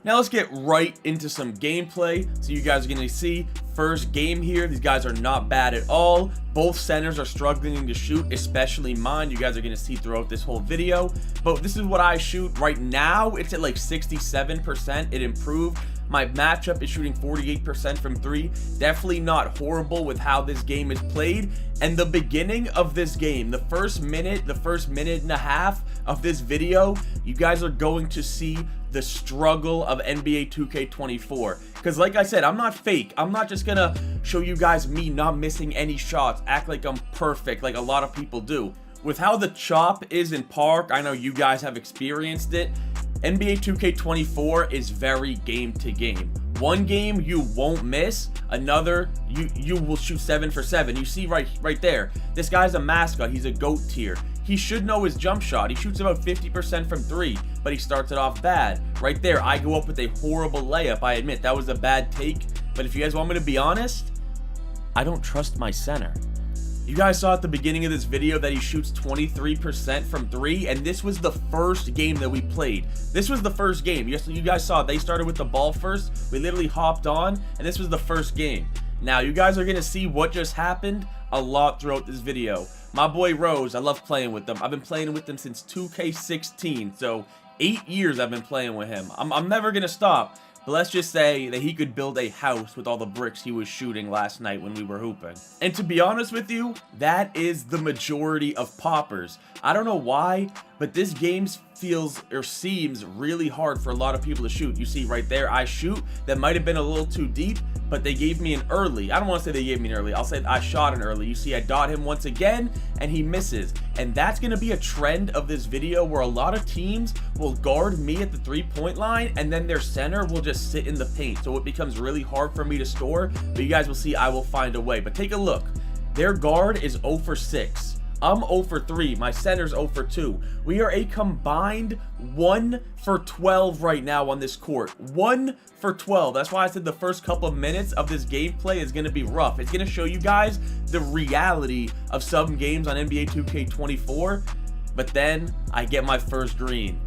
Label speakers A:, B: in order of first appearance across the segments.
A: Now let's get right into some gameplay. So you guys are going to see first game here. These guys are not bad at all. Both centers are struggling to shoot, especially mine. You guys are going to see throughout this whole video. But this is what I shoot right now. It's at like 67%. It improved. My matchup is shooting 48% from 3. Definitely not horrible with how this game is played. And the beginning of this game, the first minute and a half of this video, you guys are going to see the struggle of NBA 2K24. Because like I said, I'm not fake. I'm not just gonna show you guys me not missing any shots, act like I'm perfect like a lot of people do. With how the chop is in Park, I know you guys have experienced it. NBA 2K24 is very game to game. One game you won't miss, another you will shoot 7 for 7. You see right there, this guy's a mascot. He's a GOAT tier. He should know his jump shot. He shoots about 50% from 3, but he starts it off bad. Right there, I go up with a horrible layup. I admit that was a bad take, but if you guys want me to be honest, I don't trust my center. You guys saw at the beginning of this video that he shoots 23% from 3, and this was the first game that we played. This was the first game. You guys saw they started with the ball first. We literally hopped on, and this was the first game. Now, you guys are going to see what just happened a lot throughout this video. My boy Rose, I love playing with them. I've been playing with him since 2K16, so 8 years I've been playing with him. I'm never going to stop. But let's just say that he could build a house with all the bricks he was shooting last night when we were hooping. And to be honest with you, that is the majority of poppers. I don't know why, but this game feels or seems really hard for a lot of people to shoot. You see right there, I shoot. That might have been a little too deep, but they gave me an early. I don't want to say they gave me an early. I'll say I shot an early. You see I dot him once again, and he misses. And that's going to be a trend of this video where a lot of teams will guard me at the 3-point line, and then their center will just sit in the paint. So it becomes really hard for me to score, but you guys will see I will find a way. But take a look. Their guard is 0 for 6. I'm 0 for 3. My center's 0 for 2. We are a combined 1 for 12 right now on this court. 1 for 12. That's why I said the first couple of minutes of this gameplay is going to be rough. It's going to show you guys the reality of some games on NBA 2K24. But then I get my first green.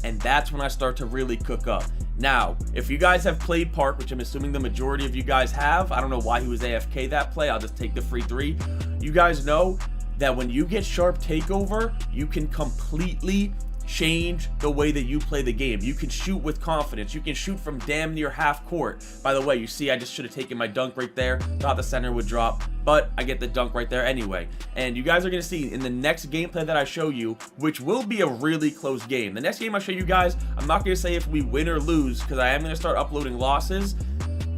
A: And that's when I start to really cook up. Now, if you guys have played Park, which I'm assuming the majority of you guys have, I don't know why he was AFK that play. I'll just take the free 3. You guys know that when you get sharp takeover, you can completely change the way that you play the game. You can shoot with confidence. You can shoot from damn near half court. By the way, you see I just should have taken my dunk right there. Thought the center would drop, but I get the dunk right there anyway. And you guys are going to see in the next gameplay that I show you, which will be a really close game. The next game I show you guys, I'm not going to say if we win or lose because I am going to start uploading losses.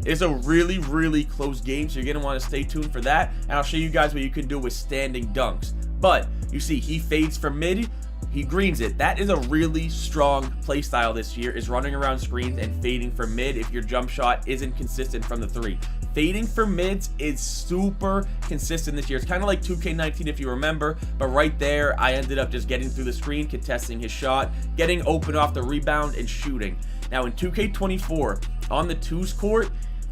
A: It's a really close game, so you're going to want to stay tuned for that. And I'll show you guys what you can do with standing dunks. But you see he fades from mid. He greens it. That is a really strong play style this year, is running around screens and fading from mid if your jump shot isn't consistent from the 3. Fading for mids is super consistent this year. It's kind of like 2K19 if you remember, but right there, I ended up just getting through the screen, contesting his shot, getting open off the rebound, and shooting. Now in 2K24, on the 2s court,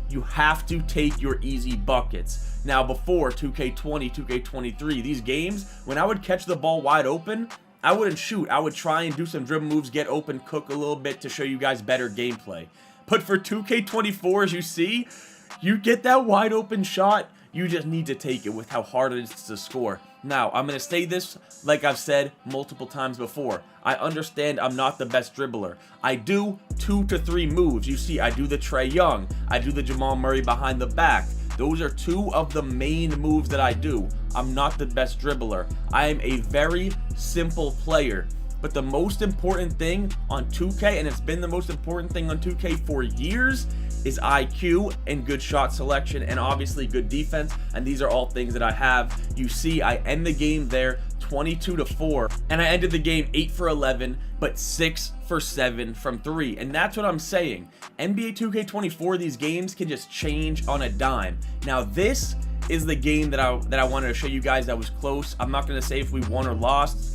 A: you have to take your easy buckets. Now before 2K20, 2K23, these games, when I would catch the ball wide open, I wouldn't shoot. I would try and do some dribble moves, get open, cook a little bit to show you guys better gameplay. But for 2K24, as you see, you get that wide open shot, you just need to take it with how hard it is to score. Now, I'm going to say this like I've said multiple times before. I understand I'm not the best dribbler. I do 2 to 3 moves. You see, I do the Trae Young. I do the Jamal Murray behind the back. Those are 2 of the main moves that I do. I'm not the best dribbler. I am a very simple player. But the most important thing on 2K, and it's been the most important thing on 2K for years, is IQ and good shot selection and obviously good defense. And these are all things that I have. You see, I end the game there 22-4, and I ended the game 8 for 11, but 6 for 7 from 3. And that's what I'm saying. NBA 2K24, these games can just change on a dime. Now this is the game that I wanted to show you guys that was close. I'm not going to say if we won or lost,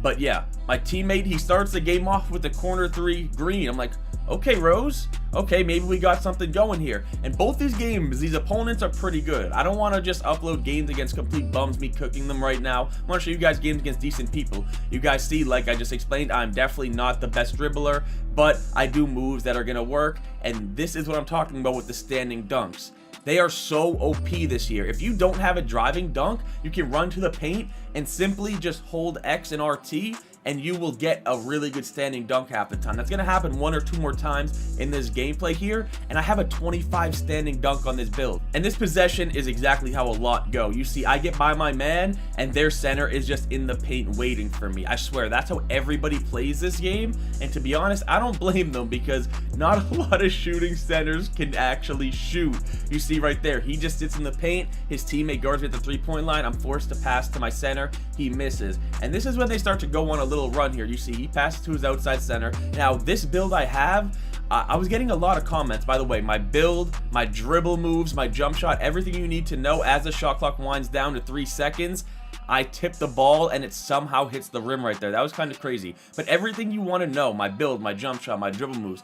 A: But yeah, my teammate, he starts the game off with the corner 3 green. I'm like, okay, Rose, okay, maybe we got something going here. And both these games, these opponents are pretty good. I don't want to just upload games against complete bums, me cooking them right now. I want to show you guys games against decent people. You guys see, like I just explained, I'm definitely not the best dribbler, but I do moves that are going to work. And this is what I'm talking about with the standing dunks. They are so OP this year. If you don't have a driving dunk, you can run to the paint and simply just hold X and RT, and you will get a really good standing dunk half the time. That's going to happen 1 or 2 more times in this gameplay here, and I have a 25 standing dunk on this build. And this possession is exactly how a lot go. You see, I get by my man, and their center is just in the paint waiting for me. I swear, that's how everybody plays this game, and to be honest, I don't blame them, because not a lot of shooting centers can actually shoot. You see right there, he just sits in the paint, his teammate guards me at the 3-point line, I'm forced to pass to my center, he misses. And this is when they start to go on a little run here. You see, he passes to his outside center. Now, this build I have, I was getting a lot of comments. By the way, my build, my dribble moves, my jump shot, everything you need to know as the shot clock winds down to 3 seconds. I tip the ball and it somehow hits the rim right there. That was kind of crazy. But everything you want to know, my build, my jump shot, my dribble moves,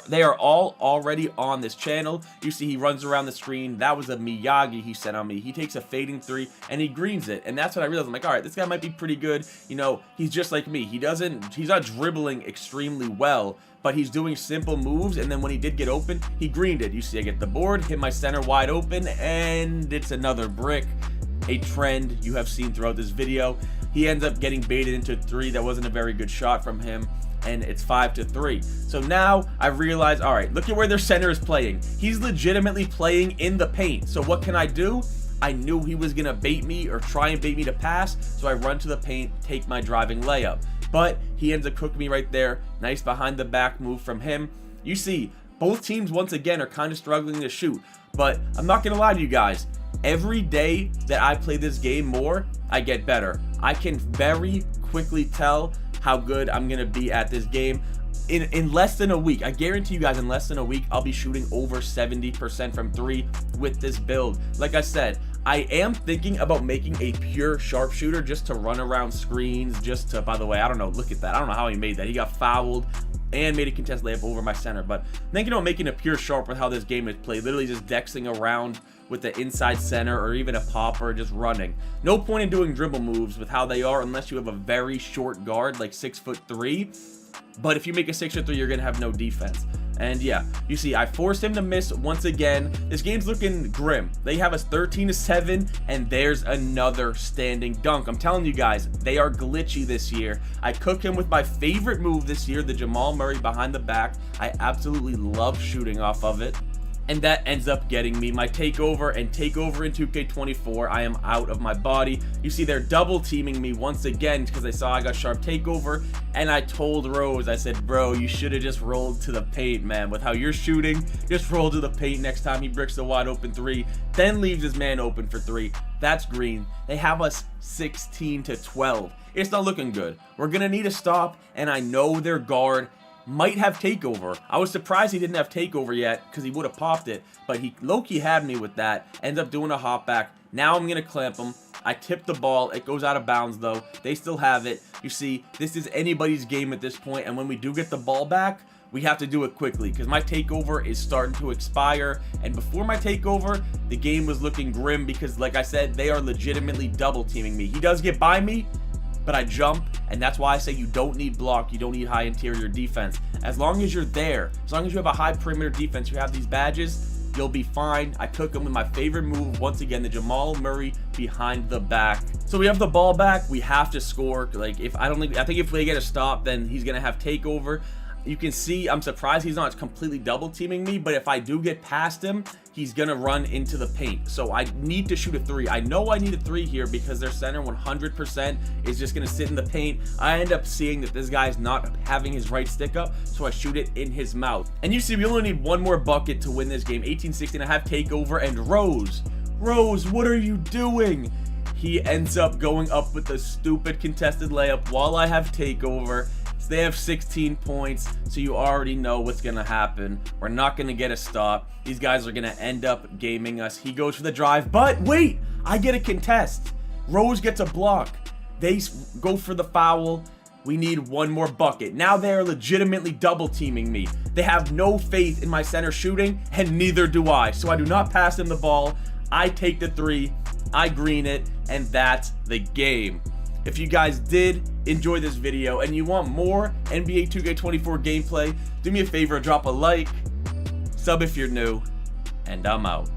A: they are all already on this channel. You see, he runs around the screen. That was a Miyagi he sent on me. He takes a fading 3 and he greens it. And that's what I realized. I'm like, all right, this guy might be pretty good. You know, he's just like me. He's not dribbling extremely well, but he's doing simple moves, and then when he did get open, he greened it. You see, I get the board, hit my center wide open, and it's another brick. A trend you have seen throughout this video. He ends up getting baited into 3. That wasn't a very good shot from him, and it's 5-3. So now I realize, all right, look at where their center is playing. He's legitimately playing in the paint. So what can I do? I knew he was gonna bait me or try and bait me to pass, so I run to the paint, take my driving layup. But he ends up cooking me right there. Nice behind the back move from him. You see, both teams once again are kind of struggling to shoot, but I'm not gonna lie to you guys. Every day that I play this game more, I get better. I can very quickly tell how good I'm gonna be at this game. In less than a week, I guarantee you guys, in less than a week, I'll be shooting over 70% from 3 with this build. Like I said, I am thinking about making a pure sharpshooter just to run around screens, just to, by the way, I don't know, look at that. I don't know how he made that. He got fouled and made a contest layup over my center. But thinking about making a pure sharp with how this game is played, literally just dexing around with the inside center or even a popper, just running. No point in doing dribble moves with how they are unless you have a very short guard like 6'3". But if you make a 6'3", you're gonna have no defense. And yeah, you see, I forced him to miss once again. This game's looking grim. They have us 13-7, and there's another standing dunk. I'm telling you guys, they are glitchy this year. I cook him with my favorite move this year, the Jamal Murray behind the back. I absolutely love shooting off of it. And that ends up getting me my takeover, and takeover in 2K24. I am out of my body. You see, they're double teaming me once again because they saw I got sharp takeover, and I told Rose, I said, bro, you should have just rolled to the paint, man. With how you're shooting, just roll to the paint next time he bricks the wide open 3, then leaves his man open for 3. That's green. They have us 16-12. It's not looking good. We're gonna need a stop, and I know their guard might have takeover. I was surprised he didn't have takeover yet because he would have popped it, but he low-key had me with that. Ends up doing a hop back. Now I'm gonna clamp him. I tip the ball. It goes out of bounds though. They still have it. You see, this is anybody's game at this point, and when we do get the ball back, we have to do it quickly because my takeover is starting to expire. And before my takeover, the game was looking grim because, like I said, they are legitimately double teaming me. He does get by me, but I jump, and that's why I say you don't need block, you don't need high interior defense. As long as you're there, as long as you have a high perimeter defense, you have these badges, you'll be fine. I took him with my favorite move, once again, the Jamal Murray behind the back. So we have the ball back, we have to score. Like, I think if they get a stop, then he's gonna have takeover. You can see, I'm surprised he's not completely double teaming me, but if I do get past him, he's gonna run into the paint. So I need to shoot a 3. I know I need a 3 here because their center 100% is just gonna sit in the paint. I end up seeing that this guy's not having his right stick up, so I shoot it in his mouth. And you see, we only need one more bucket to win this game. 18-16, I have takeover, and Rose, what are you doing? He ends up going up with a stupid contested layup while I have takeover. They have 16 points, so you already know what's going to happen. We're not going to get a stop. These guys are going to end up gaming us. He goes for the drive, but wait, I get a contest. Rose gets a block. They go for the foul. We need one more bucket. Now they are legitimately double teaming me. They have no faith in my center shooting, and neither do I. So I do not pass them the ball. I take the three, I green it, and that's the game. If you guys did enjoy this video and you want more NBA 2K24 gameplay, do me a favor, drop a like, sub if you're new, and I'm out.